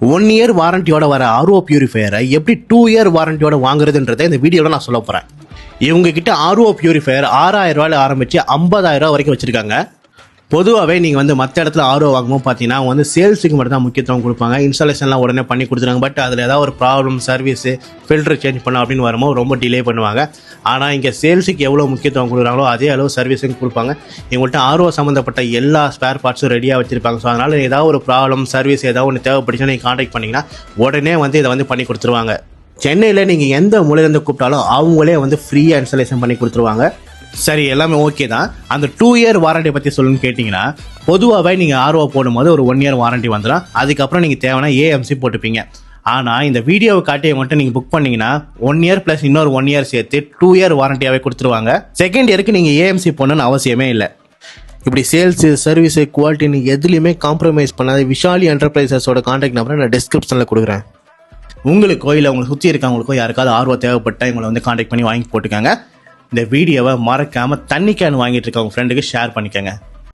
1 year வாரண்டியோட வர RO பியூரிஃபையரை எப்படி 2 year வாரண்டியோட வாங்குறதுன்றதை இந்த வீடியோவில் நான் சொல்ல போகிறேன். இவங்க கிட்ட ஆர்ஓ பியூரிஃபையர் 6,000 ரூபாயில் ஆரம்பித்து 50,000 வரைக்கும் வச்சுருக்காங்க. பொதுவாகவே நீங்கள் மற்ற இடத்துல ஆர்ஓ வாங்கும்போது பார்த்தீங்கன்னா அவங்க சேல்ஸுக்கு மட்டும் தான் முக்கியத்துவம் கொடுப்பாங்க. இன்ஸ்டாலேஷன்லாம் உடனே பண்ணி கொடுத்துருவாங்க. பட் அதில் ஏதாவது ஒரு ப்ராப்ளம், சர்வீஸு, ஃபில்டர் சேஞ்ச் பண்ண அப்படின்னு வரும்போது ரொம்ப டிலே பண்ணுவாங்க. ஆனால் இங்கே சேல்ஸுக்கு எவ்வளோ முக்கியத்துவம் கொடுக்குறாங்களோ அதே அளவு சர்வீஸுக்கு கொடுப்பாங்க. இவங்கள்ட்ட ஆர்ஓ சம்மந்தப்பட்ட எல்லா ஸ்பேர் பார்ட்ஸும் ரெடியாக வச்சுருப்பாங்க. ஸோ அதனால் ஏதாவது ஒரு ப்ராப்ளம், சர்வீஸ் ஏதாவது ஒன்று தேவைப்படுச்சுன்னா நீங்கள் காண்டாக்ட் பண்ணிங்கன்னா உடனே இதை பண்ணி கொடுத்துருவாங்க. சென்னையில் நீங்கள் எந்த மூலையிலேருந்து கூப்பிட்டாலும் அவங்களே ஃப்ரீயாக இன்ஸ்டாலேஷன் பண்ணி கொடுத்துருவாங்க. சரி, எல்லாமே ஓகே தான். அந்த 2 இயர் வாரண்டி பற்றி சொல்லுன்னு கேட்டிங்கன்னா, பொதுவாகவே நீங்கள் ஆர்ஓ போடும்போது ஒரு 1 இயர் வாரண்டி வந்துடும். அதுக்கப்புறம் நீங்கள் தேவைன்னா ஏஎம்சி போட்டுப்பீங்க. ஆனால் இந்த வீடியோவை காட்டி மட்டும் நீங்கள் புக் பண்ணிங்கன்னா 1 இயர் ப்ளஸ் இன்னொரு 1 இயர் சேர்த்து 2 இயர் வாரண்டியாகவே கொடுத்துருவாங்க. செகண்ட் இயருக்கு நீங்கள் ஏஎம்சி போடணும்னு அவசியமே இல்லை. இப்படி சேல்ஸு, சர்வீஸு, குவாலிட்டின்னு எதுலையுமே காம்ப்ரமைஸ் பண்ணாத விஷாலி என்டர்பிரைசஸோட கான்டாக்ட் நம்பரை நான் டிஸ்கிரிப்ஷனில் கொடுக்குறேன். உங்களுக்கோ இல்லை உங்களை சுற்றி இருக்கவங்களுக்கோ யாருக்காவது ஆர்வம் தேவைப்பட்டால் இவங்களை கான்டாக்ட் பண்ணி வாங்கி போட்டுக்காங்க. இந்த வீடியோவை மறக்காமல் தண்ணி கேன் வாங்கிட்டு இருக்க உங்கள் ஃப்ரெண்டுக்கு ஷேர் பண்ணிக்கோங்க.